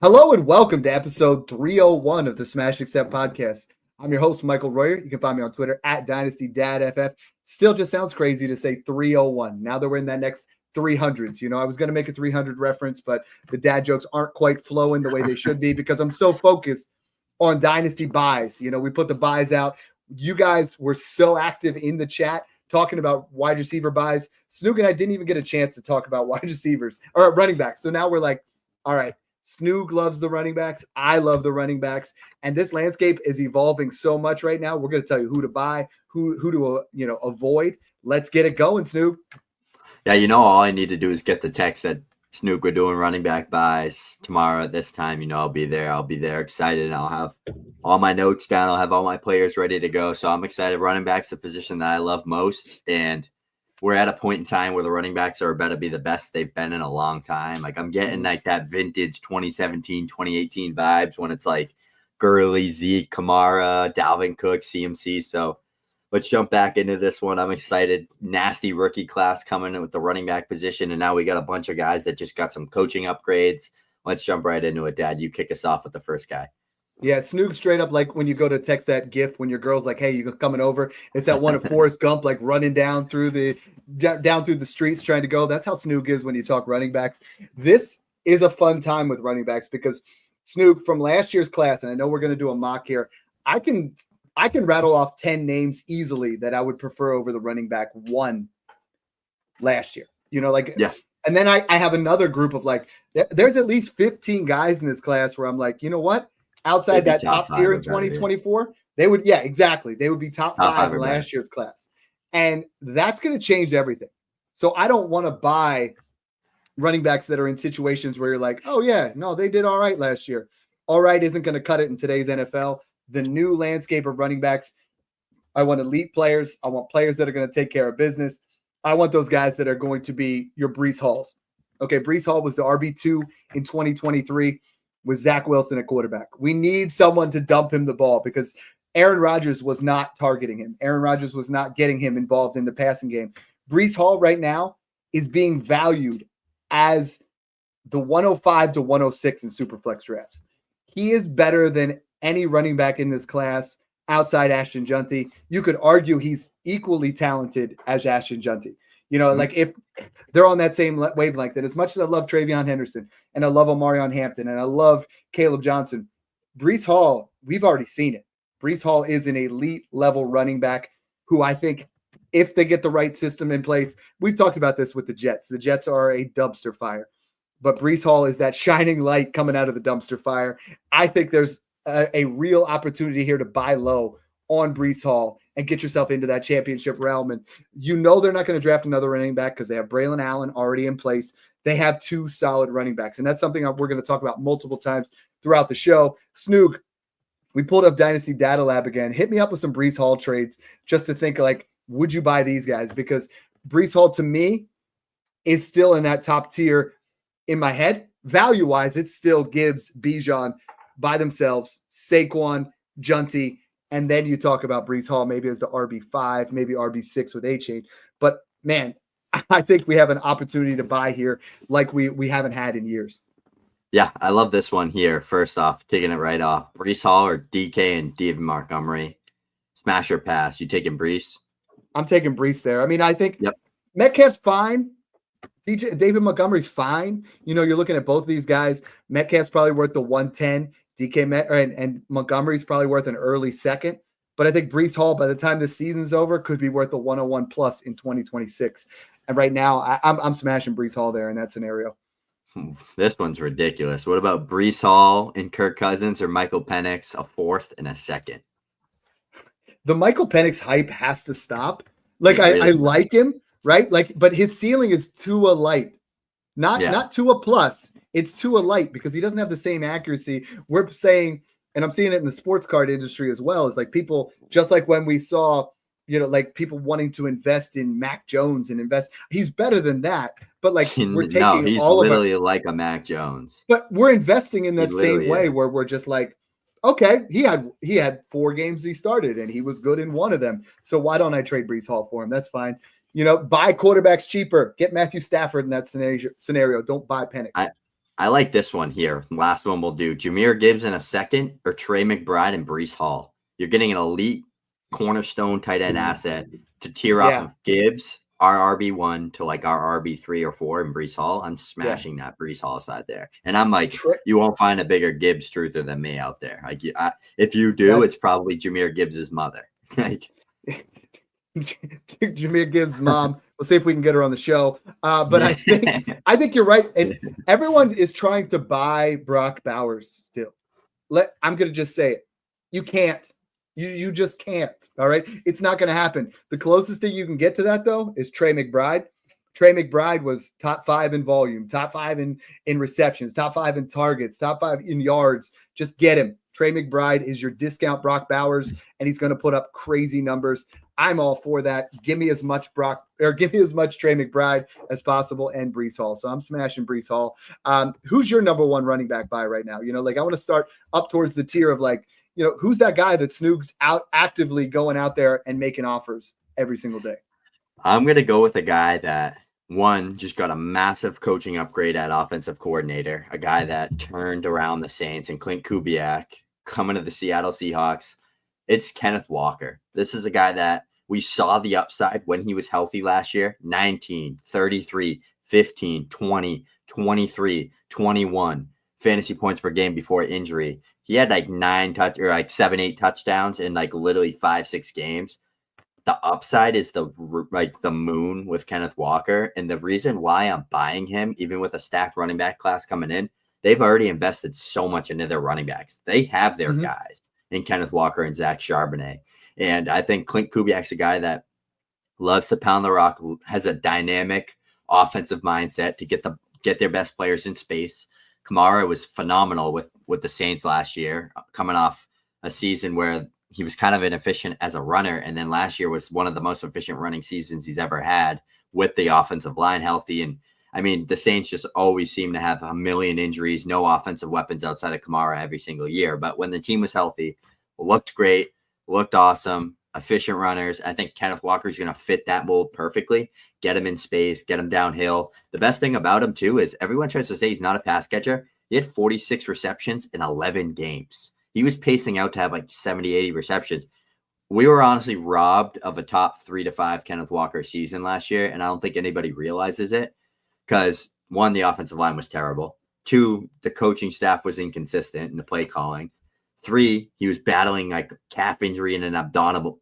Hello and welcome to episode 301 of the Smash Accept podcast. I'm your host, Michael Royer. You can find me on Twitter at DynastyDadFF. Still just sounds crazy to say 301. Now that we're in that next 300s. I was going to make a 300 reference, but the dad jokes aren't quite flowing the way they should be because I'm so focused on Dynasty buys. We put the buys out. You guys were so active in the chat talking about wide receiver buys. Snook and I didn't even get a chance to talk about wide receivers or running backs. So now we're like, all right. Snoog loves the running backs. I love the running backs. And this landscape is evolving so much right now. We're going to tell you who to buy, who to avoid. Let's get it going, Snoog. Yeah, all I need to do is get the text that Snoog, we're doing running back buys tomorrow at this time. I'll be there. I'll be there excited. I'll have all my notes down. I'll have all my players ready to go. So I'm excited. Running back's the position that I love most. And we're at a point in time where the running backs are about to be the best they've been in a long time. Like I'm getting like that vintage 2017, 2018 vibes when it's like Gurley, Zeke, Kamara, Dalvin Cook, CMC. So let's jump back into this one. I'm excited. Nasty rookie class coming in with the running back position. And now we got a bunch of guys that just got some coaching upgrades. Let's jump right into it, Dad. You kick us off with the first guy. Yeah, Snoog straight up like when you go to text that gift when your girl's like, hey, you coming over? It's that one of Forrest Gump like running down through the streets trying to go. That's how Snoog is when you talk running backs. This is a fun time with running backs because Snoog from last year's class, and I know we're going to do a mock here, I can rattle off 10 names easily that I would prefer over the running back one last year. Yeah. And then I have another group of like, there's at least 15 guys in this class where I'm like, you know what? Outside that top tier in 2024, they would, yeah, exactly. They would be top five in last year's class. And that's going to change everything. So I don't want to buy running backs that are in situations where you're like, oh, yeah, no, they did all right last year. All right isn't going to cut it in today's NFL. The new landscape of running backs, I want elite players. I want players that are going to take care of business. I want those guys that are going to be your Breece Halls. Okay, Breece Hall was the RB2 in 2023. With Zach Wilson at quarterback. We need someone to dump him the ball because Aaron Rodgers was not targeting him. Aaron Rodgers was not getting him involved in the passing game. Breece Hall right now is being valued as the 105 to 106 in Superflex drafts. He is better than any running back in this class outside Ashton Junty. You could argue he's equally talented as Ashton Junty. Like if they're on that same wavelength, and as much as I love Travion Henderson and I love Omarion Hampton and I love Caleb Johnson, Breece Hall, we've already seen it. Breece Hall is an elite level running back who I think if they get the right system in place, we've talked about this with the Jets. The Jets are a dumpster fire, but Breece Hall is that shining light coming out of the dumpster fire. I think there's a real opportunity here to buy low on Breece Hall and get yourself into that championship realm. And they're not going to draft another running back because they have Braylon Allen already in place. They have two solid running backs. And that's something we're going to talk about multiple times throughout the show. Snoog, we pulled up Dynasty Data Lab again. Hit me up with some Breece Hall trades just to think like, would you buy these guys? Because Breece Hall to me is still in that top tier in my head. Value-wise, it's still Gibbs, Bijan by themselves, Saquon, Junty, and then you talk about Breece Hall maybe as the RB5, maybe RB6 with A-Chain. But, man, I think we have an opportunity to buy here like we haven't had in years. Yeah, I love this one here. First off, kicking it right off. Breece Hall or DK and David Montgomery? Smash or pass? You taking Breece? I'm taking Breece there. I mean, I think Metcalf's fine. David Montgomery's fine. You're looking at both of these guys. Metcalf's probably worth the 110. And Montgomery's probably worth an early second. But I think Breece Hall, by the time this season's over, could be worth the 101 plus in 2026. And right now, I'm smashing Breece Hall there in that scenario. This one's ridiculous. What about Breece Hall and Kirk Cousins or Michael Penix, a fourth and a second? The Michael Penix hype has to stop. Like, I like him, right? Like, but his ceiling is Tua light. Not Tua plus. It's Tua light because he doesn't have the same accuracy. We're saying, and I'm seeing it in the sports card industry as well, is like people, just like when we saw, like people wanting to invest in Mac Jones and invest. He's better than that. But like we're taking he's all literally of like a Mac Jones. But we're investing in that same way where we're just like, okay, he had 4 games he started and he was good in one of them. So why don't I trade Breece Hall for him? That's fine. Buy quarterbacks cheaper. Get Matthew Stafford in that scenario. Don't buy Penix. I like this one here. Last one we'll do. Jahmyr Gibbs in a second or Trey McBride and Breece Hall. You're getting an elite cornerstone tight end asset to tier off of Gibbs, our RB1 to like our RB3 or 4 and Breece Hall. I'm smashing that Breece Hall side there. And I'm like, you won't find a bigger Gibbs truther than me out there. Like, if you do, it's probably Jahmyr Gibbs' mother. Like, Jahmyr Gibbs' mom. We'll see if we can get her on the show. But I think you're right. And everyone is trying to buy Brock Bowers still. I'm going to just say it. You can't. You just can't. All right. It's not going to happen. The closest thing you can get to that, though, is Trey McBride. Trey McBride was top 5 in volume, top 5 in receptions, top 5 in targets, top 5 in yards. Just get him. Trey McBride is your discount Brock Bowers, and he's going to put up crazy numbers. I'm all for that. Give me as much Trey McBride as possible and Breece Hall. So I'm smashing Breece Hall. Who's your number one running back by right now? I want to start up towards the tier of who's that guy that Snoog's out actively going out there and making offers every single day? I'm going to go with a guy that just got a massive coaching upgrade at offensive coordinator, a guy that turned around the Saints and Clint Kubiak coming to the Seattle Seahawks. It's Kenneth Walker. This is a guy that we saw the upside when he was healthy last year. 19, 33, 15, 20, 23, 21 fantasy points per game before injury. He had like 7, 8 touchdowns in like literally 5-6 games. The upside is the moon with Kenneth Walker. And the reason why I'm buying him, even with a stacked running back class coming in, they've already invested so much into their running backs. They have their guys in Kenneth Walker and Zach Charbonnet. And I think Clint Kubiak's a guy that loves to pound the rock, has a dynamic offensive mindset to get their best players in space. Kamara was phenomenal with the Saints last year, coming off a season where he was kind of inefficient as a runner. And then last year was one of the most efficient running seasons he's ever had with the offensive line healthy. And I mean, the Saints just always seem to have a million injuries, no offensive weapons outside of Kamara every single year. But when the team was healthy, looked great, looked awesome, efficient runners. I think Kenneth Walker is going to fit that mold perfectly, get him in space, get him downhill. The best thing about him, too, is everyone tries to say he's not a pass catcher. He had 46 receptions in 11 games. He was pacing out to have like 70, 80 receptions. We were honestly robbed of a top 3 to 5 Kenneth Walker season last year, and I don't think anybody realizes it because, 1, the offensive line was terrible. 2, the coaching staff was inconsistent in the play calling. 3, he was battling like calf injury and an abdominal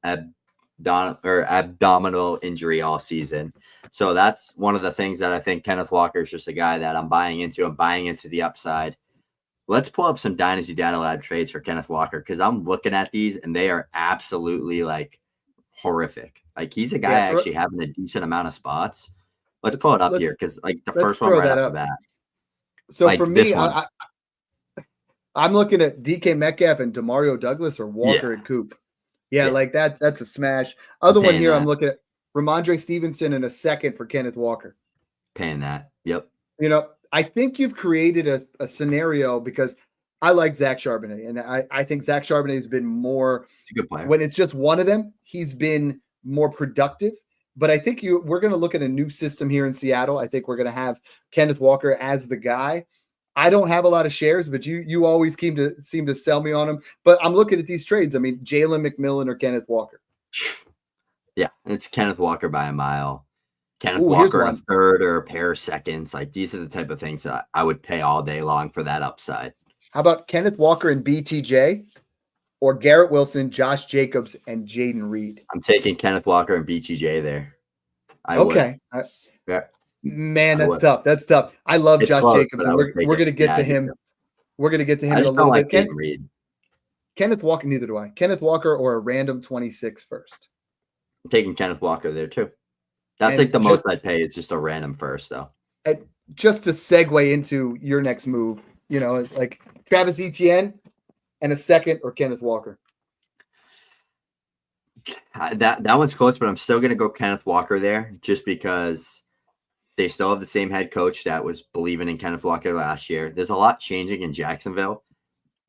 injury all season. So that's one of the things that I think Kenneth Walker is just a guy that I'm buying into. I'm buying into the upside. Let's pull up some Dynasty Data Lab trades for Kenneth Walker because I'm looking at these and they are absolutely like horrific. Like he's a guy actually having a decent amount of spots. Let's pull it up here because like the first one right off the bat. So like for me, I'm looking at DK Metcalf and Demario Douglas or Walker and Coop. Yeah, like that's a smash. Other one here, I'm looking at Ramondre Stevenson in a second for Kenneth Walker. Paying that. Yep. I think you've created a scenario because I like Zach Charbonnet, and I think Zach Charbonnet has been more a good player. When it's just one of them, he's been more productive. But I think we're going to look at a new system here in Seattle. I think we're going to have Kenneth Walker as the guy. I don't have a lot of shares, but you always seem to sell me on him. But I'm looking at these trades. I mean, Jalen McMillan or Kenneth Walker. Yeah, it's Kenneth Walker by a mile. Kenneth Walker a third or a pair of seconds. Like these are the type of things that I would pay all day long for that upside. How about Kenneth Walker and BTJ or Garrett Wilson, Josh Jacobs, and Jaden Reed? I'm taking Kenneth Walker and BTJ there. Okay. Man, that's tough. That's tough. I love Josh Jacobs, and we're going to get to him. We're going to get to him in a little bit. Kenneth Walker, neither do I. Kenneth Walker or a random 26 first. I'm taking Kenneth Walker there too. That's like the most I'd pay. It's just a random first, though. Just to segue into your next move, like Travis Etienne and a second or Kenneth Walker. That one's close, but I'm still going to go Kenneth Walker there just because they still have the same head coach that was believing in Kenneth Walker last year. There's a lot changing in Jacksonville,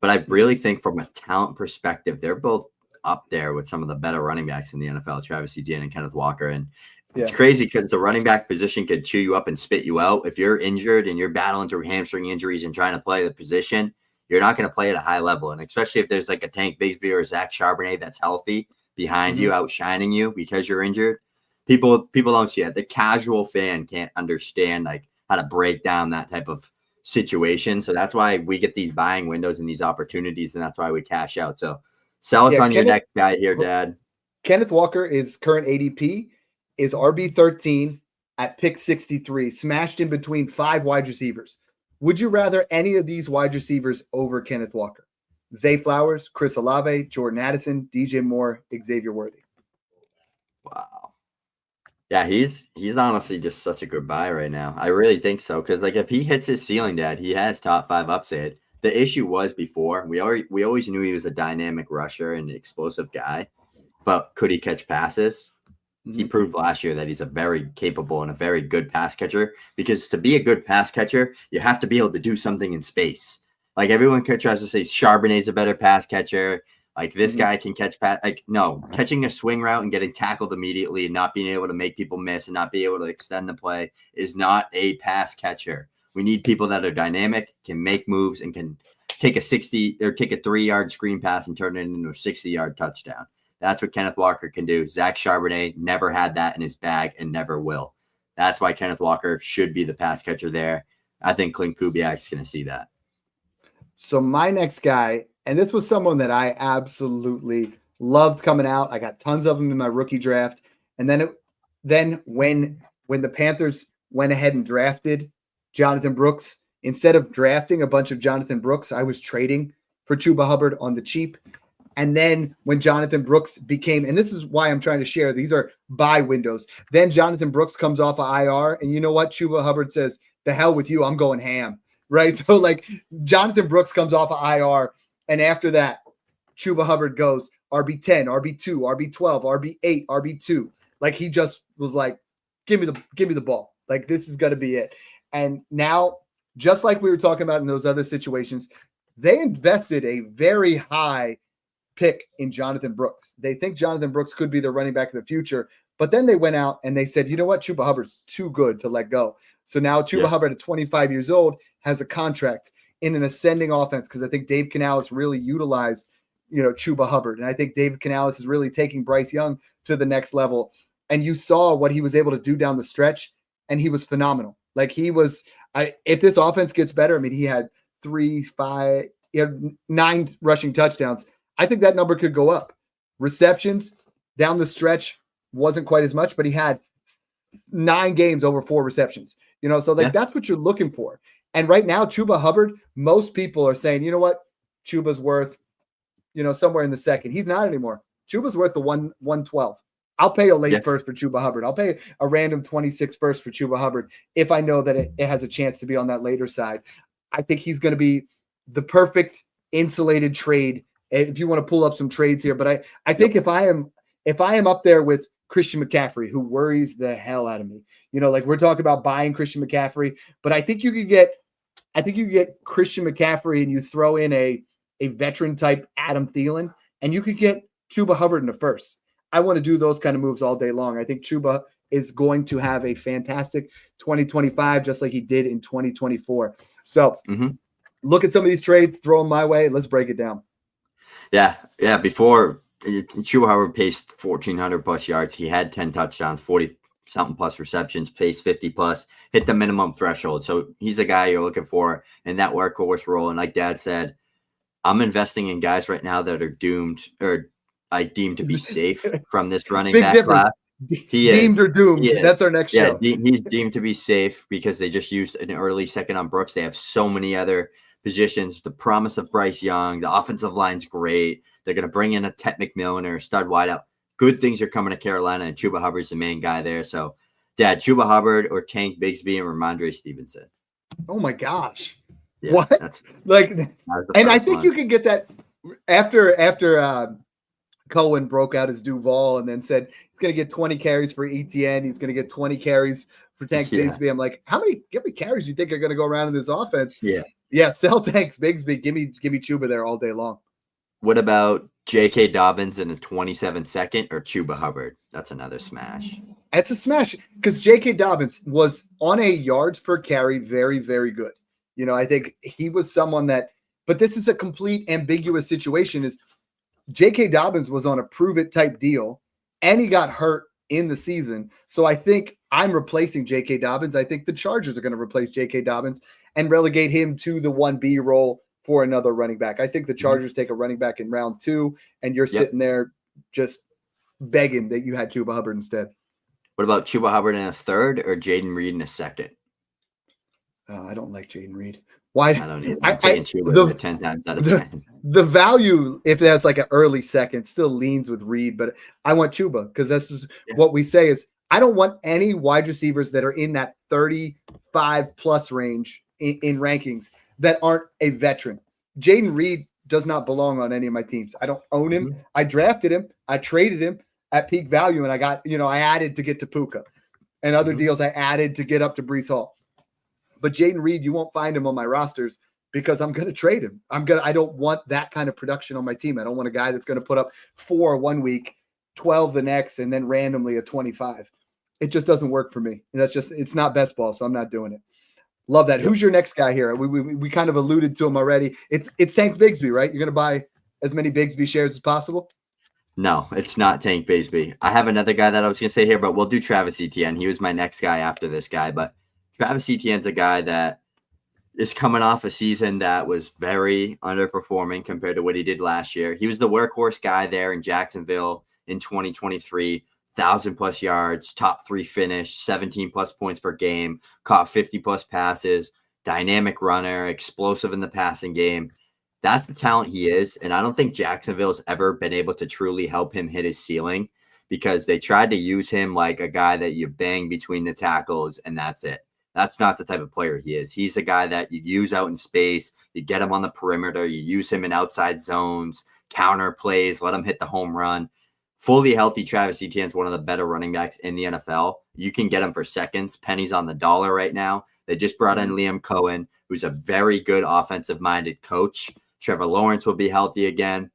but I really think from a talent perspective, they're both up there with some of the better running backs in the NFL, Travis Etienne and Kenneth Walker. And It's crazy because the running back position could chew you up and spit you out. If you're injured and you're battling through hamstring injuries and trying to play the position, you're not going to play at a high level. And especially if there's like a Tank Bigsby or a Zach Charbonnet that's healthy behind you, outshining you because you're injured. People don't see it. The casual fan can't understand like how to break down that type of situation. So that's why we get these buying windows and these opportunities, and that's why we cash out. So sell us on your next guy here, Dad. Kenneth Walker is current ADP is RB13 at pick 63, smashed in between 5 wide receivers. Would you rather any of these wide receivers over Kenneth Walker? Zay Flowers, Chris Olave, Jordan Addison, DJ Moore, Xavier Worthy. Wow. Yeah, he's honestly just such a good buy right now. I really think so, because like if he hits his ceiling, Dad, he has top 5 upside. The issue was before we always knew he was a dynamic rusher and an explosive guy, but could he catch passes? He proved last year that he's a very capable and a very good pass catcher, because to be a good pass catcher, you have to be able to do something in space. Like everyone tries to say Charbonnet's a better pass catcher. Like this guy can catch pass. Like no, catching a swing route and getting tackled immediately and not being able to make people miss and not be able to extend the play is not a pass catcher. We need people that are dynamic, can make moves, and can take a 3-yard screen pass and turn it into a 60-yard touchdown. That's what Kenneth Walker can do. Zach Charbonnet never had that in his bag and never will. That's why Kenneth Walker should be the pass catcher there. I think Clint Kubiak's going to see that. So my next guy, and this was someone that I absolutely loved coming out. I got tons of them in my rookie draft. And then when the Panthers went ahead and drafted Jonathan Brooks, instead of drafting a bunch of Jonathan Brooks, I was trading for Chuba Hubbard on the cheap. And then when Jonathan Brooks became, and this is why I'm trying to share, these are buy windows. Then Jonathan Brooks comes off of IR, and you know what? Chuba Hubbard says, the hell with you, I'm going ham, right? So like Jonathan Brooks comes off of IR, and after that, Chuba Hubbard goes RB10, RB2, RB12, RB8, RB2. Like he just was like, give me the ball. Like this is going to be it. And now, just like we were talking about in those other situations, they invested a very high pick in Jonathan Brooks. They think Jonathan Brooks could be the running back of the future, but then they went out and they said, you know what? Chuba Hubbard's too good to let go. So now Chuba Hubbard at 25 years old has a contract in an ascending offense, because I think Dave Canales really utilized, Chuba Hubbard. And I think David Canales is really taking Bryce Young to the next level. And you saw what he was able to do down the stretch, and he was phenomenal. Like if this offense gets better, I mean, he had 9 rushing touchdowns. I think that number could go up. Receptions down the stretch wasn't quite as much, but he had 9 games over 4 receptions. So that's what you're looking for. And right now, Chuba Hubbard, most people are saying, you know what? Chuba's worth, somewhere in the second. He's not anymore. Chuba's worth the 112. I'll pay a late first for Chuba Hubbard. I'll pay a random 26 first for Chuba Hubbard if I know that it has a chance to be on that later side. I think he's going to be the perfect insulated trade if you want to pull up some trades here. But I think if I am up there with Christian McCaffrey, who worries the hell out of me, like we're talking about buying Christian McCaffrey, but I think you could get Christian McCaffrey and you throw in a veteran type Adam Thielen, and you could get Chuba Hubbard in the first. I want to do those kind of moves all day long. I think Chuba is going to have a fantastic 2025, just like he did in 2024. So look at some of these trades, throw them my way. Let's break it down. Yeah. Before Chuba Hubbard paced 1,400 plus yards, he had 10 touchdowns, 40 something plus receptions, paced 50 plus, hit the minimum threshold. So he's a guy you're looking for in that workhorse role. And like Dad said, I'm investing in guys right now that are doomed, or I deem to be safe from this running back class. He is deemed or doomed. That's our next show. He's deemed to be safe because they just used an early second on Brooks. They have so many other positions. The promise of Bryce Young, the offensive line's great. They're going to bring in a Ted McMillan or a stud wideout. Good things are coming to Carolina, and Chuba Hubbard's the main guy there. So, Dad, Chuba Hubbard or Tank Bigsby and Ramondre Stevenson. Oh my gosh. Yeah, what? And I think you can get that after Cohen broke out his Duval and then said he's going to get 20 carries for Etienne. He's going to get 20 carries for Tank Bigsby. I'm like, how many carries do you think are going to go around in this offense? Yeah. Sell Tank Bigsby. Give me Chuba there all day long. What about J.K. Dobbins in the 27-second or Chuba Hubbard. That's another smash. It's a smash because J.K. Dobbins was on a yards per carry very, very good. I think he was someone that, but this is a complete ambiguous situation is J.K. Dobbins was on a prove it type deal and he got hurt in the season. So I think I'm replacing J.K. Dobbins. I think the Chargers are going to replace J.K. Dobbins and relegate him to the 1B role for another running back. I think the Chargers take a running back in round 2 and you're sitting there just begging that you had Chuba Hubbard instead. What about Chuba Hubbard in a third or Jaden Reed in a second? I don't like Jaden Reed. Why? I don't either. I'm taking Chuba 10 times out of 10. The value, if that's like an early second, still leans with Reed, but I want Chuba because this is what we say is I don't want any wide receivers that are in that 35 plus range in rankings that aren't a veteran. Jaden Reed does not belong on any of my teams. I don't own him. Mm-hmm. I drafted him. I traded him at peak value, and I got, I added to get to Puka and other deals I added to get up to Breece Hall. But Jaden Reed, you won't find him on my rosters because I'm going to trade him. I don't want that kind of production on my team. I don't want a guy that's going to put up 4 one week, 12 the next, and then randomly a 25. It just doesn't work for me. And it's not best ball, so I'm not doing it. Love that. Yep. Who's your next guy here? We kind of alluded to him already. It's Tank Bigsby, right? You're going to buy as many Bigsby shares as possible? No, it's not Tank Bigsby. I have another guy that I was going to say here, but we'll do Travis Etienne. He was my next guy after this guy, but Travis Etienne's a guy that is coming off a season that was very underperforming compared to what he did last year. He was the workhorse guy there in Jacksonville in 2023, 1,000+ yards, top 3 finish, 17+ points per game, caught 50+ passes, dynamic runner, explosive in the passing game. That's the talent he is, and I don't think Jacksonville's ever been able to truly help him hit his ceiling because they tried to use him like a guy that you bang between the tackles, and that's it. That's not the type of player he is. He's a guy that you use out in space. You get him on the perimeter. You use him in outside zones, counter plays, let him hit the home run. Fully healthy Travis Etienne is one of the better running backs in the NFL. You can get him for seconds. Pennies on the dollar right now. They just brought in Liam Cohen, who's a very good offensive-minded coach. Trevor Lawrence will be healthy again.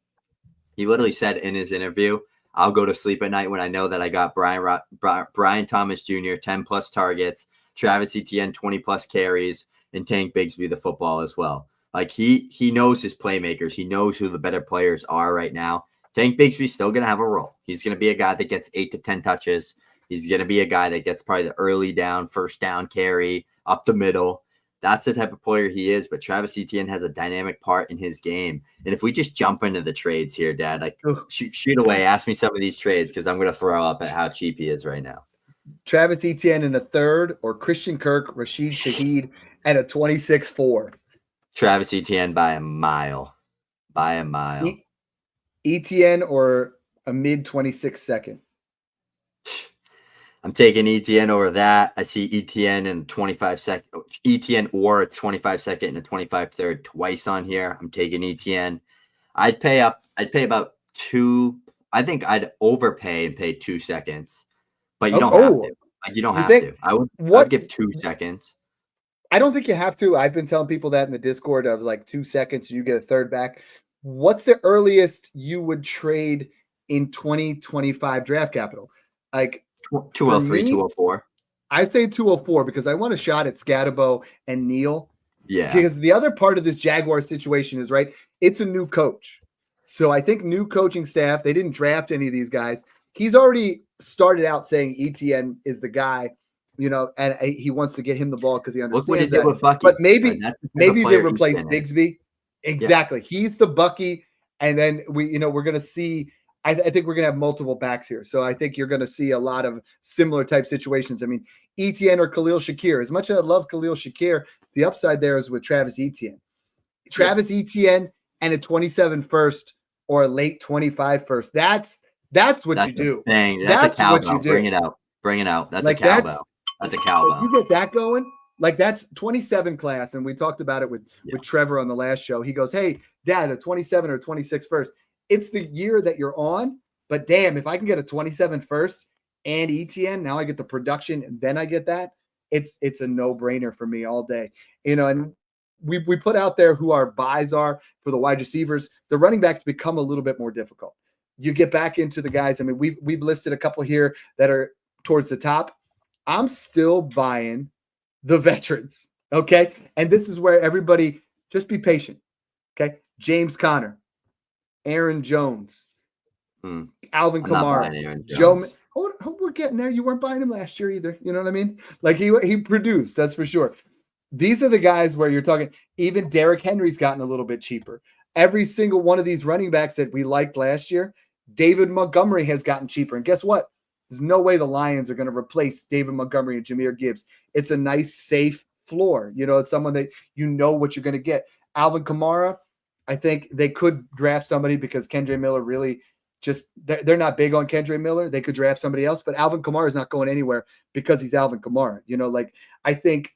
He literally said in his interview, I'll go to sleep at night when I know that I got Brian Thomas Jr., 10+ targets, Travis Etienne, 20+ carries, and Tank Bigsby the football as well. Like he knows his playmakers. He knows who the better players are right now. Tank Bigsby's still going to have a role. He's going to be a guy that gets 8 to 10 touches. He's going to be a guy that gets probably the early down, first down carry up the middle. That's the type of player he is. But Travis Etienne has a dynamic part in his game. And if we just jump into the trades here, Dad, like shoot away. Ask me some of these trades because I'm going to throw up at how cheap he is right now. Travis Etienne in a third or Christian Kirk, Rashid Shaheed at a 26-4. Travis Etienne by a mile. By a mile. Etienne or a mid-26 second? I'm taking Etienne over that. I see Etienne in 25 second. Etienne or a 25 second and a 25 third twice on here. I'm taking Etienne. I'd pay about 2. I think I'd overpay and pay 2 seconds. But you don't have to. Like, you don't have to. I'd give 2 seconds. I don't think you have to. I've been telling people that in the Discord of like 2 seconds, you get a third back. What's the earliest you would trade in 2025 draft capital? Like 203, 204. I say 204 because I want a shot at Scatabo and Neal. Yeah. Because the other part of this Jaguar situation is, right, it's a new coach. So I think new coaching staff, they didn't draft any of these guys. He's already started out saying Etienne is the guy, and he wants to get him the ball because he understands that. But maybe they replace Bigsby. Exactly. Yeah. He's the Bucky. And then we're going to see, I think we're going to have multiple backs here. So I think you're going to see a lot of similar type situations. I mean, Etienne or Khalil Shakir, as much as I love Khalil Shakir, the upside there is with Travis Etienne. Travis Etienne and a 27 first or a late 25 first. That's what you do. That's a cowbell. Bring it out. That's like a cowbell. That's a cowbell. You get that going. Like that's 27 class. And we talked about it with Trevor on the last show. He goes, hey, Dad, a 27 or 26 first. It's the year that you're on. But damn, if I can get a 27 first and Etienne, now I get the production and then I get that. It's a no-brainer for me all day. And we put out there who our buys are for the wide receivers. The running backs become a little bit more difficult. You get back into the guys. I mean, we've listed a couple here that are towards the top. I'm still buying the veterans. Okay. And this is where everybody just be patient. Okay. James Conner, Aaron Jones, Alvin Kamara, Joe. We're getting there. You weren't buying him last year either. You know what I mean? Like he produced, that's for sure. These are the guys where you're talking, even Derrick Henry's gotten a little bit cheaper. Every single one of these running backs that we liked last year, David Montgomery has gotten cheaper. And guess what? There's no way the Lions are going to replace David Montgomery and Jahmyr Gibbs. It's a nice, safe floor. You know, it's someone that you know what you're going to get. Alvin Kamara, I think they could draft somebody because Kendre Miller really just they're not big on Kendre Miller. They could draft somebody else, but Alvin Kamara is not going anywhere because he's Alvin Kamara. You know, like I think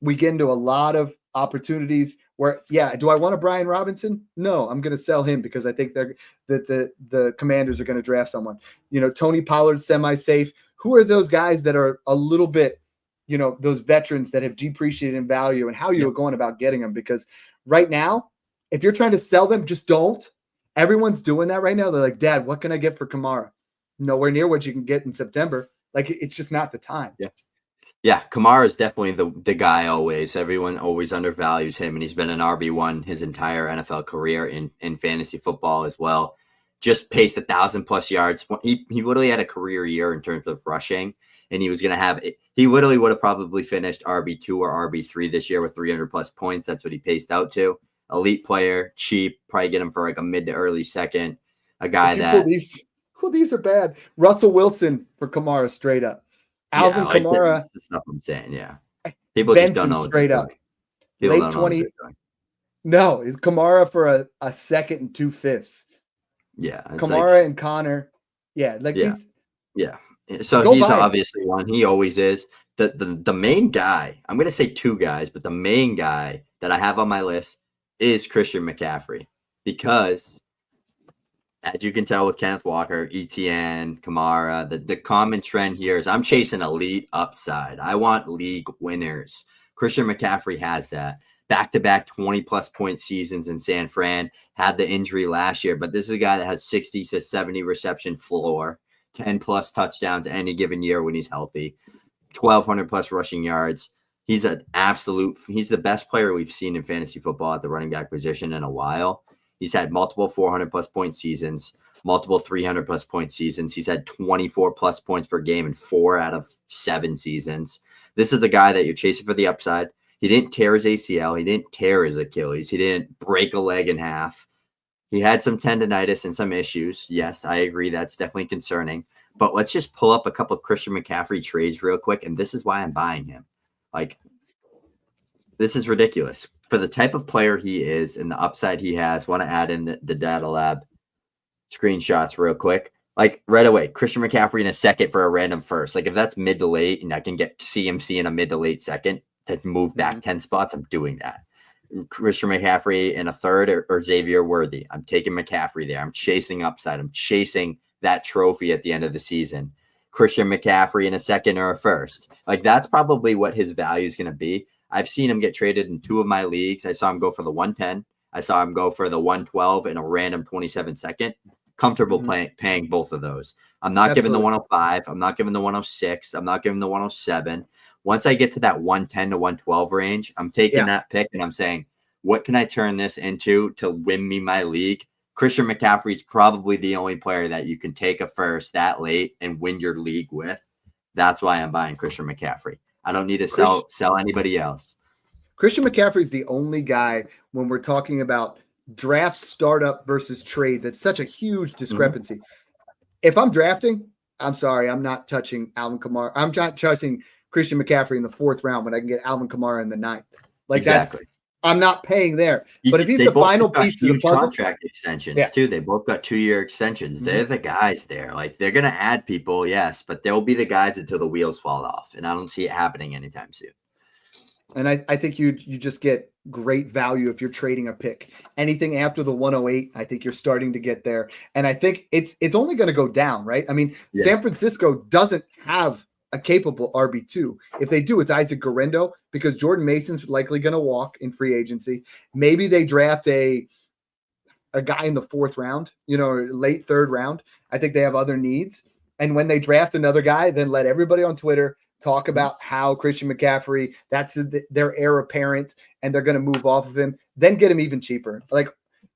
we get into a lot of opportunities where, yeah, do I want a Brian Robinson? No, I'm going to sell him because I think that the Commanders are going to draft someone. You know, Tony Pollard, semi-safe. Who are those guys that are a little bit, you know, those veterans that have depreciated in value, and how you're going about getting them? Because right now, if you're trying to sell them, just don't. Everyone's doing that right now. They're like, Dad, what can I get for Kamara? Nowhere near what you can get in September. Like, it's just not the time. Yeah, Kamara is definitely the guy always. Everyone always undervalues him, and he's been an RB1 his entire NFL career in fantasy football as well. Just paced 1,000+ yards. He literally had a career year in terms of rushing, and he was going to have – he literally would have probably finished RB2 or RB3 this year with 300+ points. That's what he paced out to. Elite player, cheap, probably get him for like a mid to early second. A guy that these are bad. Russell Wilson for Kamara straight up. Alvin Kamara. That's the stuff I'm saying. Yeah, people Benson just don't know straight up. Late 20. No, Kamara for a second and 2/5. Yeah, Kamara and Connor. Yeah, like these. Yeah. So he's obviously one. He always is. The main guy. I'm going to say two guys, but the main guy that I have on my list is Christian McCaffrey, because as you can tell with Kenneth Walker, Etienne, Kamara, the common trend here is I'm chasing elite upside. I want league winners. Christian McCaffrey has that. Back-to-back 20+ point seasons in San Fran, had the injury last year, but this is a guy that has 60 to 70 reception floor, 10+ touchdowns any given year when he's healthy, 1,200+ rushing yards. He's he's the best player we've seen in fantasy football at the running back position in a while. He's had multiple 400+ point seasons, multiple 300+ point seasons. He's had 24+ points per game in 4 out of 7 seasons. This is a guy that you're chasing for the upside. He didn't tear his ACL. He didn't tear his Achilles. He didn't break a leg in half. He had some tendonitis and some issues. Yes, I agree. That's definitely concerning. But let's just pull up a couple of Christian McCaffrey trades real quick, and this is why I'm buying him. Like, this is ridiculous. For the type of player he is and the upside he has, want to add in the data lab screenshots real quick. Like, right away, Christian McCaffrey in a second for a random first. Like, if that's mid to late and I can get CMC in a mid to late second to move back 10 spots, I'm doing that. Christian McCaffrey in a third or Xavier Worthy. I'm taking McCaffrey there. I'm chasing upside. I'm chasing that trophy at the end of the season. Christian McCaffrey in a second or a first. Like, that's probably what his value is going to be. I've seen him get traded in 2 of my leagues. I saw him go for the 110. I saw him go for the 112 in a random 27 second. Comfortable paying both of those. I'm not giving the 105. I'm not giving the 106. I'm not giving the 107. Once I get to that 110 to 112 range, I'm taking that pick and I'm saying, what can I turn this into to win me my league? Christian McCaffrey is probably the only player that you can take a first that late and win your league with. That's why I'm buying Christian McCaffrey. I don't need to sell anybody else. Christian McCaffrey is the only guy when we're talking about draft startup versus trade. That's such a huge discrepancy. If I'm drafting, I'm sorry, I'm not touching Alvin Kamara. I'm not touching Christian McCaffrey in the 4th round when I can get Alvin Kamara in the 9th. Like, I'm not paying there. But if he's the final piece of the puzzle, contract extensions too. They both got 2-year extensions. They're the guys there. Like, they're gonna add people, yes, but they'll be the guys until the wheels fall off. And I don't see it happening anytime soon. And I think you just get great value if you're trading a pick. Anything after the 108, I think you're starting to get there. And I think it's only going to go down, right? I mean, San Francisco doesn't have a capable RB2. If they do, it's Isaac Guerrero because Jordan Mason's likely going to walk in free agency. Maybe they draft a guy in the 4th round, late 3rd round. I think they have other needs. And when they draft another guy, then let everybody on Twitter talk about how Christian McCaffrey, that's their heir apparent, and they're going to move off of him. Then get him even cheaper. Like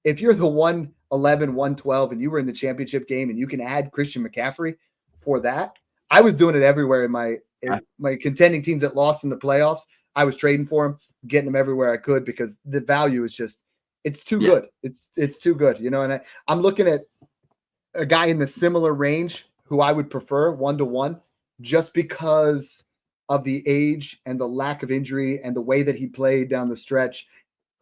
if you're the 111, 112, and you were in the championship game and you can add Christian McCaffrey for that, I was doing it everywhere in my contending teams that lost in the playoffs. I was trading for him, getting him everywhere I could because the value is just, it's too good. It's too good, and I'm looking at a guy in the similar range who I would prefer 1-to-1 just because of the age and the lack of injury and the way that he played down the stretch.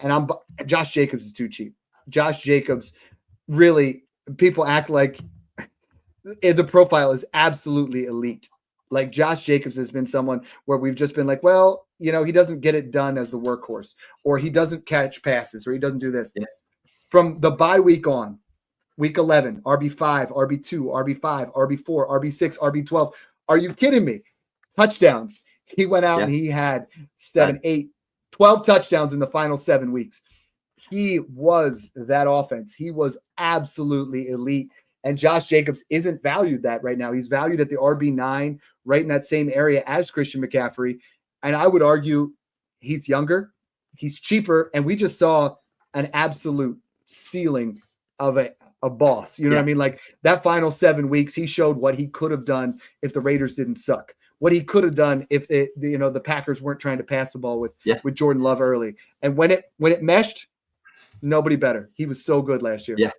And Josh Jacobs is too cheap. Josh Jacobs, really, people act like the profile is absolutely elite. Like Josh Jacobs has been someone where we've just been like, well, he doesn't get it done as the workhorse, or he doesn't catch passes, or he doesn't do this. Yeah. From the bye week on, week 11, RB5, RB2, RB5, RB4, RB6, RB12. Are you kidding me? Touchdowns. He went out and he had 7, 8, 12 touchdowns in the final 7 weeks. He was that offense. He was absolutely elite. And Josh Jacobs isn't valued that right now. He's valued at the RB9, right in that same area as Christian McCaffrey. And I would argue he's younger, he's cheaper, and we just saw an absolute ceiling of a boss. You know what I mean? Like that final 7 weeks, he showed what he could have done if the Raiders didn't suck. What he could have done if the Packers weren't trying to pass the ball with Jordan Love early. And when it meshed, nobody better. He was so good last year. Yeah.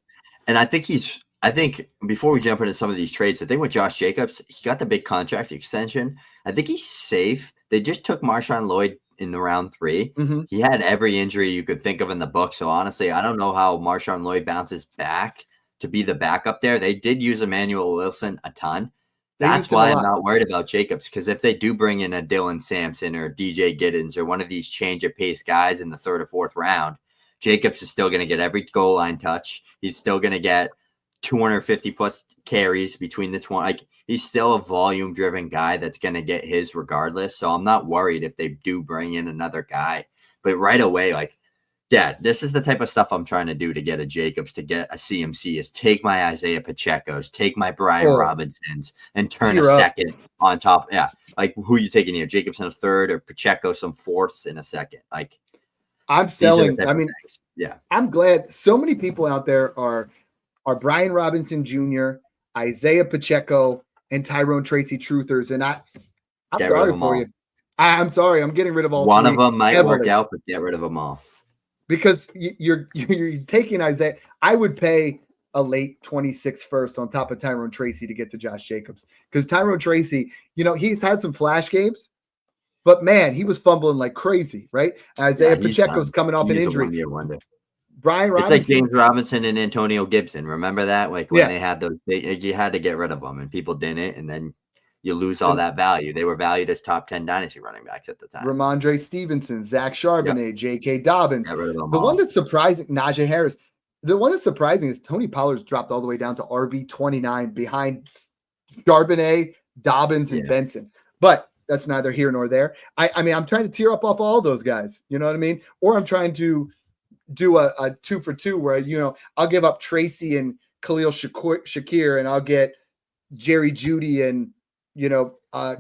And I think before we jump into some of these trades, I think with Josh Jacobs, he got the big contract extension. I think he's safe. They just took Marshawn Lloyd in the round 3. Mm-hmm. He had every injury you could think of in the book. So honestly, I don't know how Marshawn Lloyd bounces back to be the backup there. They did use Emmanuel Wilson a ton. That's why I'm not worried about Jacobs, because if they do bring in a Dylan Sampson or DJ Giddens or one of these change of pace guys in the 3rd or 4th round, Jacobs is still going to get every goal line touch. He's still going to get 250 plus carries between the 20. Like he's still a volume driven guy that's going to get his regardless. So I'm not worried if they do bring in another guy, but right away, like, yeah, this is the type of stuff I'm trying to do to get a Jacobs, to get a CMC, is take my Isaiah Pacheco's, take my Brian Robinsons and turn a second on top. Yeah. Like who are you taking here? Jacobs in a 3rd or Pacheco some 4ths in a 2nd? Like I'm selling. I mean, I'm glad so many people out there are Brian Robinson Jr., Isaiah Pacheco, and Tyrone Tracy truthers. And I'm sorry for you. I'm sorry. I'm getting rid of all one of them might work out, but get rid of them all. Because you're taking Isaiah. I would pay a late 26 first on top of Tyrone Tracy to get to Josh Jacobs. Because Tyrone Tracy, he's had some flash games, but man, he was fumbling like crazy, right? Isaiah Pacheco's coming off an injury. Brian Robinson. It's like James Robinson and Antonio Gibson. Remember that? Like when they had those, you had to get rid of them, and people didn't, and then you lose all that value. They were valued as top 10 dynasty running backs at the time. Ramondre Stevenson, Zach Charbonnet, J.K. Dobbins. The one that's surprising, Najee Harris. The one that's surprising is Tony Pollard's dropped all the way down to RB29 behind Charbonnet, Dobbins, and Benson. But that's neither here nor there. I mean, I'm trying to tear up off all those guys. You know what I mean? Or I'm trying to do a 2-for-2 where, I'll give up Tracy and Khalil Shakir and I'll get Jerry Jeudy and,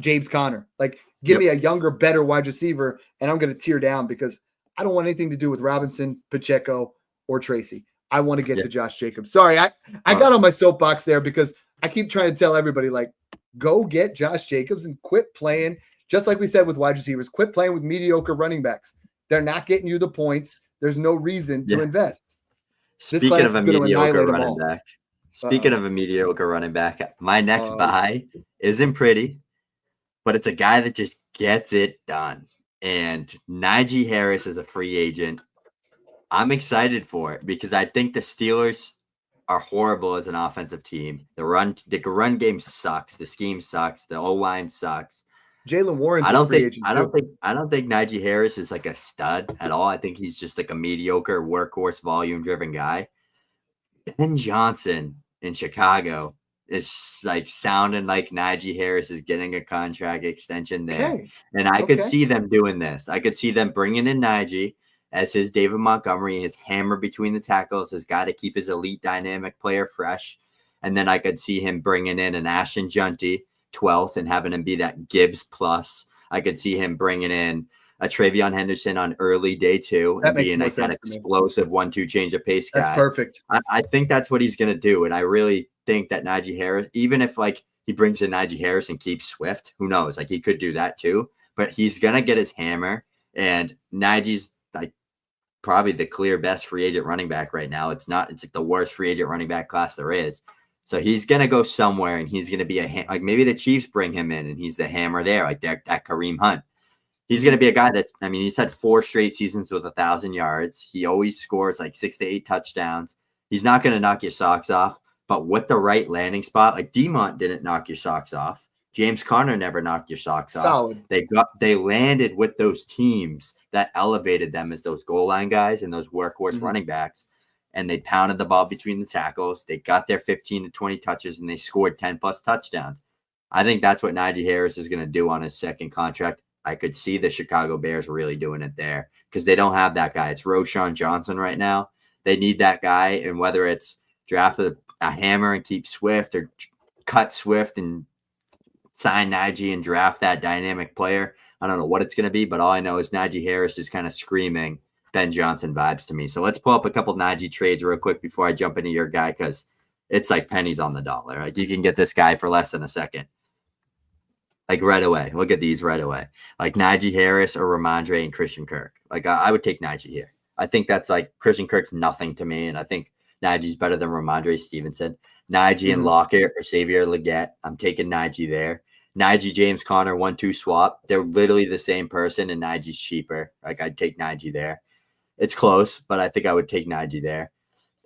James Conner. Like, give me a younger, better wide receiver, and I'm going to tear down because I don't want anything to do with Robinson, Pacheco, or Tracy. I want to get to Josh Jacobs. Sorry, I got on my soapbox there because I keep trying to tell everybody, like, go get Josh Jacobs and quit playing, just like we said with wide receivers, quit playing with mediocre running backs. They're not getting you the points. There's no reason to invest. Speaking of a mediocre running back, my next buy isn't pretty, but it's a guy that just gets it done. And Najee Harris is a free agent. I'm excited for it because I think the Steelers are horrible as an offensive team. The run game sucks. The scheme sucks. The O-line sucks. Jalen Warren's I don't think Najee Harris is like a stud at all. I think he's just like a mediocre workhorse volume driven guy. Ben Johnson in Chicago is like sounding like Najee Harris is getting a contract extension there. Okay. And I could see them doing this. I could see them bringing in Najee as his David Montgomery, his hammer between the tackles, has got to keep his elite dynamic player fresh. And then I could see him bringing in an Ashton Junty 12th and having him be that Gibbs plus. I could see him bringing in a Travion Henderson on early day 2 and being like that explosive 1-2 change of pace guy. That's perfect. I think that's what he's going to do. And I really think that Najee Harris, even if like he brings in Najee Harris and keeps Swift, who knows? Like he could do that too, but he's going to get his hammer. And Najee's like probably the clear best free agent running back right now. It's like the worst free agent running back class there is. So he's going to go somewhere and he's going to be like maybe the Chiefs bring him in and he's the hammer there, like that Kareem Hunt. He's going to be a guy that, I mean, he's had 4 straight seasons with 1,000 yards. He always scores like 6 to 8 touchdowns. He's not going to knock your socks off, but with the right landing spot, like Demont didn't knock your socks off. James Conner never knocked your socks off. Solid. They landed with those teams that elevated them as those goal line guys and those workhorse running backs. And they pounded the ball between the tackles. They got their 15 to 20 touches and they scored 10 plus touchdowns. I think that's what Najee Harris is going to do on his second contract. I could see the Chicago Bears really doing it there because they don't have that guy. It's Roschon Johnson right now. They need that guy. And whether it's draft a hammer and keep Swift or cut Swift and sign Najee and draft that dynamic player, I don't know what it's going to be, but all I know is Najee Harris is kind of screaming Ben Johnson vibes to me. So let's pull up a couple of Najee trades real quick before I jump into your guy because it's like pennies on the dollar. Like you can get this guy for less than a second. Like right away. Look at these right away. Like Najee Harris or Ramondre and Christian Kirk. Like I would take Najee here. I think that's like Christian Kirk's nothing to me. And I think Najee's better than Ramondre Stevenson. Najee and Lockett or Xavier Legette. I'm taking Najee there. Najee, James Conner, 1-2 swap. They're literally the same person and Najee's cheaper. Like I'd take Najee there. It's close, but I think I would take Najee there.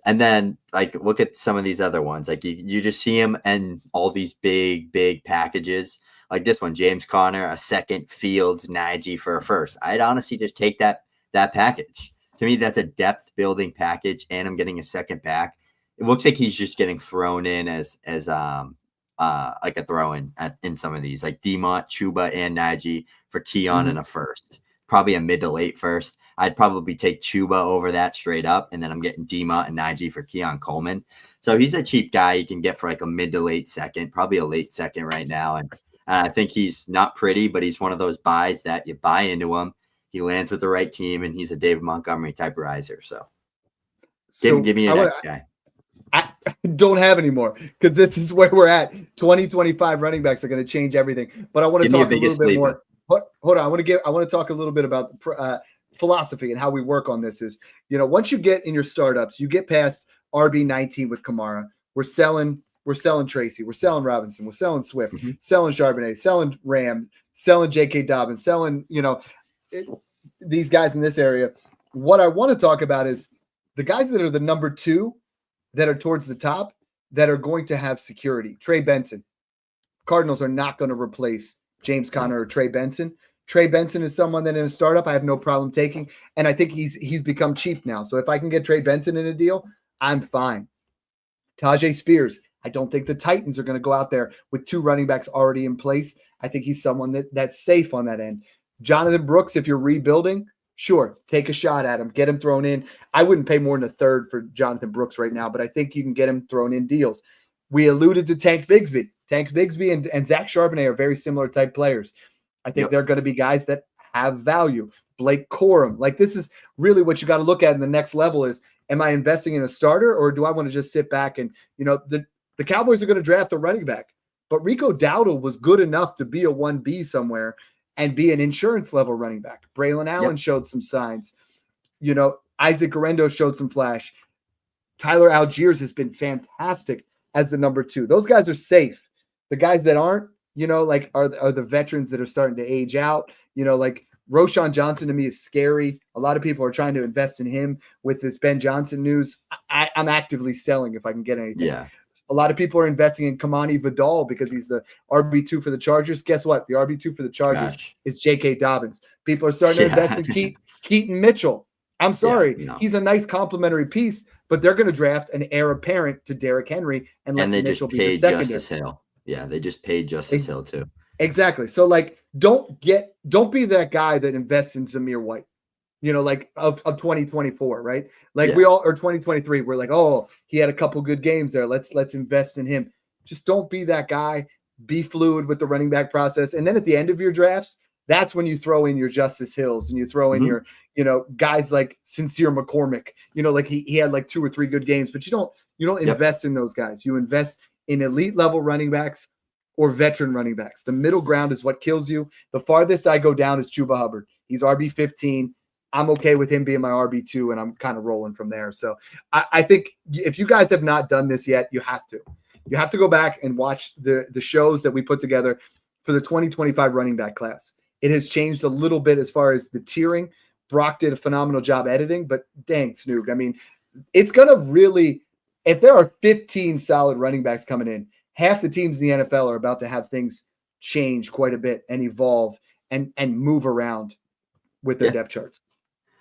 And then like look at some of these other ones. Like you just see him and all these big packages. Like this one, James Conner, a second, Fields, Najee for a first. I'd honestly just take that package. To me, that's a depth building package, and I'm getting a second back. It looks like he's just getting thrown in as like a throw in some of these, like Demont, Chuba, and Najee for Keon and a first. Probably a mid to late first. I'd probably take Chuba over that straight up, and then I'm getting Demont and Najee for Keon Coleman. So he's a cheap guy you can get for like a mid to late second, probably a late second right now, and I think he's not pretty, but he's one of those buys that you buy into him. He lands with the right team, and he's a David Montgomery type riser. So give me your next guy. I don't have any more because this is where we're at. 2025 running backs are going to change everything. But I want to talk a little bit more. Hold on. I want to talk a little bit about philosophy and how we work on this. Is once you get in your startups, you get past RB19 with Kamara. We're selling Tracy. We're selling Robinson. We're selling Swift. Selling Charbonnet. Selling Ram. Selling J.K. Dobbins. Selling, these guys in this area. What I want to talk about is the guys that are the number 2 that are towards the top that are going to have security. Trey Benson. Cardinals are not going to replace James Conner or Trey Benson. Trey Benson is someone that in a startup I have no problem taking, and I think he's become cheap now. So if I can get Trey Benson in a deal, I'm fine. Tajay Spears. I don't think the Titans are going to go out there with 2 running backs already in place. I think he's someone that's safe on that end. Jonathan Brooks, if you're rebuilding, sure, take a shot at him. Get him thrown in. I wouldn't pay more than a third for Jonathan Brooks right now, but I think you can get him thrown in deals. We alluded to Tank Bigsby. Tank Bigsby and Zach Charbonnet are very similar type players. I think they're going to be guys that have value. Blake Corum. Like this is really what you got to look at in the next level is, am I investing in a starter or do I want to just sit back and, the Cowboys are going to draft a running back, but Rico Dowdle was good enough to be a 1B somewhere and be an insurance level running back. Braylon Allen showed some signs. Isaac Guerrero showed some flash. Tyler Algiers has been fantastic as the number 2. Those guys are safe. The guys that aren't, are the veterans that are starting to age out. Like Roschon Johnson to me is scary. A lot of people are trying to invest in him with this Ben Johnson news. I'm actively selling if I can get anything. Yeah. A lot of people are investing in Kamani Vidal because he's the RB2 for the Chargers. Guess what? The RB2 for the Chargers is J.K. Dobbins. People are starting to invest in Keaton Mitchell. I'm sorry. Yeah, no. He's a nice complementary piece, but they're going to draft an heir apparent to Derrick Henry and let Mitchell be the secondary. Justice Hill. Yeah, they just paid Justice Hill too. Exactly. So like, don't be that guy that invests in Zamir White, like of 2024, right? Like we all, or 2023, we're like, oh, he had a couple good games there. Let's invest in him. Just don't be that guy. Be fluid with the running back process. And then at the end of your drafts, that's when you throw in your Justice Hills and you throw in your, guys like Sincere McCormick, like he had like 2 or 3 good games, but you don't invest in those guys. You invest in elite level running backs or veteran running backs. The middle ground is what kills you. The farthest I go down is Chuba Hubbard. He's RB15. I'm okay with him being my RB2, and I'm kind of rolling from there. So I think if you guys have not done this yet, you have to. You have to go back and watch the shows that we put together for the 2025 running back class. It has changed a little bit as far as the tiering. Brock did a phenomenal job editing, but dang, Snoog. I mean, it's going to really – if there are 15 solid running backs coming in, half the teams in the NFL are about to have things change quite a bit and evolve and move around with their depth charts.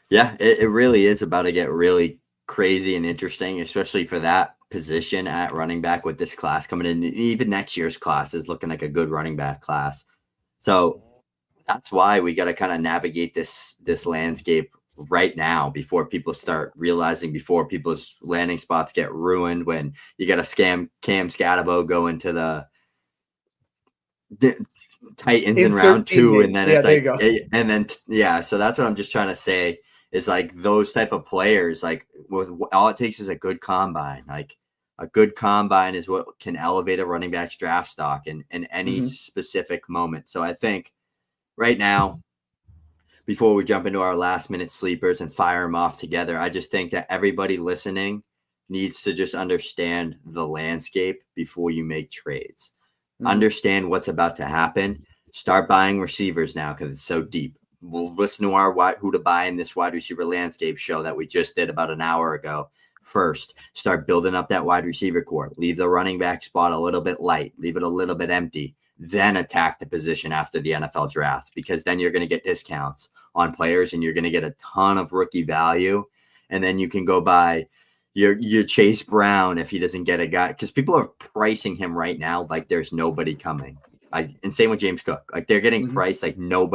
Yeah, it really is about to get really crazy and interesting, especially for that position at running back with this class coming in. Even next year's class is looking like a good running back class. So that's why we got to kind of navigate this landscape right now before people start realizing, before people's landing spots get ruined, when you got to scam Cam Scatabo go into the Titans in round 2, and then it's like, so that's what I'm just trying to say is like those type of players, like with all it takes is a good combine. Like a good combine is what can elevate a running back's draft stock in any specific moment. So I think right now, before we jump into our last minute sleepers and fire them off together, I just think that everybody listening needs to just understand the landscape before you make trades. Understand what's about to happen. Start buying receivers now because it's so deep. We'll listen to our who to buy in this wide receiver landscape show that we just did about an hour ago. First, start building up that wide receiver core. Leave the running back spot a little bit light. Leave it a little bit empty. Then attack the position after the NFL draft, because then you're going to get discounts on players and you're going to get a ton of rookie value. And then you can go buy your Chase Brown if he doesn't get a guy, because people are pricing him right now like there's nobody coming. And same with James Cook. Like they're getting priced like no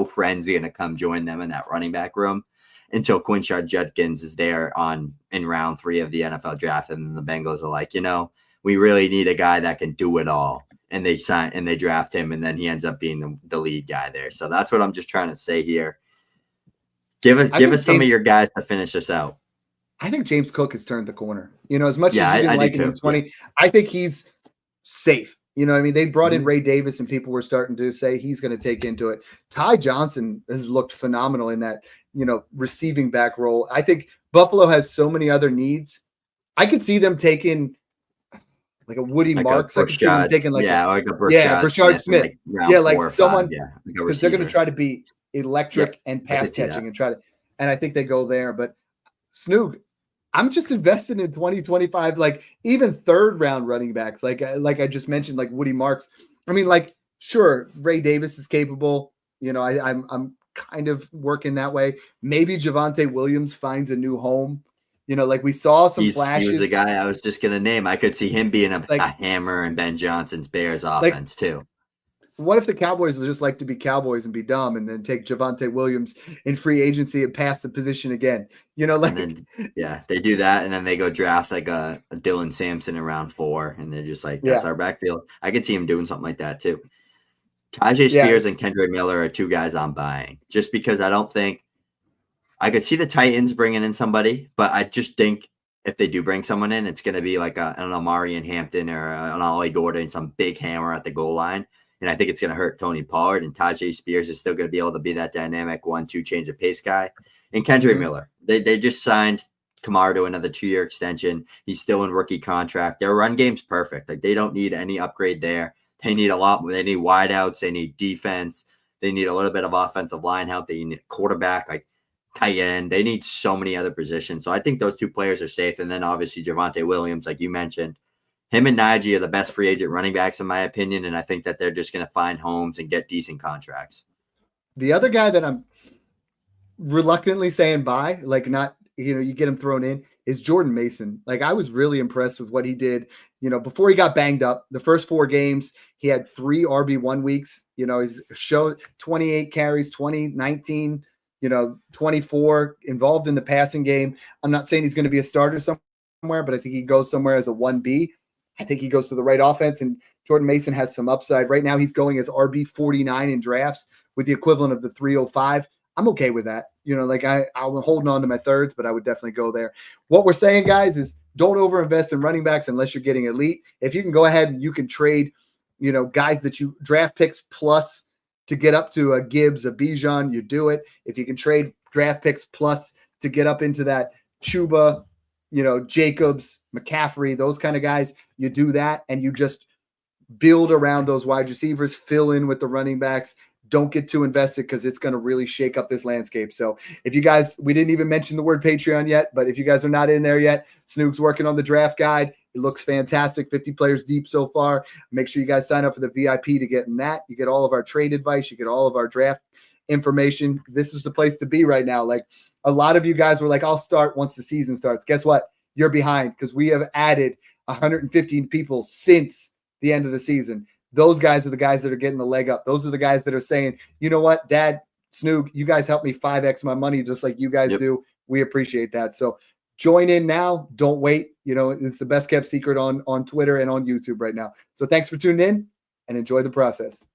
friend's going to come join them in that running back room until Quinshard Judkins is there in round 3 of the NFL draft. And then the Bengals are like, we really need a guy that can do it all. And they draft him, and then he ends up being the lead guy there. So that's what I'm just trying to say here. Give us some of your guys to finish us out. I think James Cook has turned the corner. As much as you didn't like him in 20, I think he's safe. You know what I mean? They brought in Ray Davis, and people were starting to say he's going to take into it. Ty Johnson has looked phenomenal in that, receiving back role. I think Buffalo has so many other needs. I could see them taking like a Woody Marks. I could see them taking Brashard Smith. Like someone, because they're going to try to be electric and pass catching and I think they go there. But Snoog, I'm just invested in 2025, like even 3rd round running backs, like I just mentioned, like Woody Marks. I mean, like, sure, Ray Davis is capable. I'm kind of working that way. Maybe Javonte Williams finds a new home. Like we saw some flashes. He was the guy I was just going to name. I could see him being a hammer in Ben Johnson's Bears offense too. What if the Cowboys just like to be Cowboys and be dumb and then take Javonte Williams in free agency and pass the position again? They do that, and then they go draft like a Dylan Sampson in round 4, and they're just like, that's our backfield. I could see him doing something like that too. Tajay Spears and Kendre Miller are 2 guys I'm buying, just because I don't think I could see the Titans bringing in somebody, but I just think if they do bring someone in, it's going to be like an Amari in Hampton or an Ollie Gordon, some big hammer at the goal line. And I think it's going to hurt Tony Pollard, and Tajay Spears is still going to be able to be that dynamic 1-2 change of pace guy. And Kendre Miller, they just signed Kamara to another 2-year extension. He's still in rookie contract. Their run game's perfect. Like they don't need any upgrade there. They need a lot more. They need wideouts. They need defense. They need a little bit of offensive line help. They need a quarterback, like tight end. They need so many other positions. So I think those 2 players are safe. And then obviously Javonte Williams, like you mentioned, him and Najee are the best free agent running backs in my opinion. And I think that they're just going to find homes and get decent contracts. The other guy that I'm reluctantly saying bye, like not, you get him thrown in, is Jordan Mason. Like I was really impressed with what he did, before he got banged up. The first 4 games, he had 3 RB1 weeks, he's showed 28 carries, 20, 19, 24 involved in the passing game. I'm not saying he's going to be a starter somewhere, but I think he goes somewhere as a 1B. I think he goes to the right offense, and Jordan Mason has some upside. Right now, he's going as RB 49 in drafts with the equivalent of the 305. I'm okay with that. I'm holding on to my thirds, but I would definitely go there. What we're saying, guys, is don't overinvest in running backs unless you're getting elite. If you can go ahead and you can trade, guys that you draft picks plus to get up to a Gibbs, a Bijan, you do it. If you can trade draft picks plus to get up into that Chuba, Jacobs, McCaffrey, those kind of guys, you do that, and you just build around those wide receivers, fill in with the running backs. Don't get too invested because it's going to really shake up this landscape. So if you guys, we didn't even mention the word Patreon yet, but if you guys are not in there yet, Snoog's working on the draft guide. It looks fantastic, 50 players deep so far. Make sure you guys sign up for the VIP to get in that. You get all of our trade advice. You get all of our draft information. This is the place to be right now. Like a lot of you guys were like, I'll start once the season starts. Guess what? You're behind because we have added 115 people since the end of the season. Those guys are the guys that are getting the leg up. Those are the guys that are saying, you know what, Dad, Snoog, you guys help me 5X my money just like you guys do. We appreciate that. So join in now. Don't wait. It's the best kept secret on Twitter and on YouTube right now. So thanks for tuning in and enjoy the process.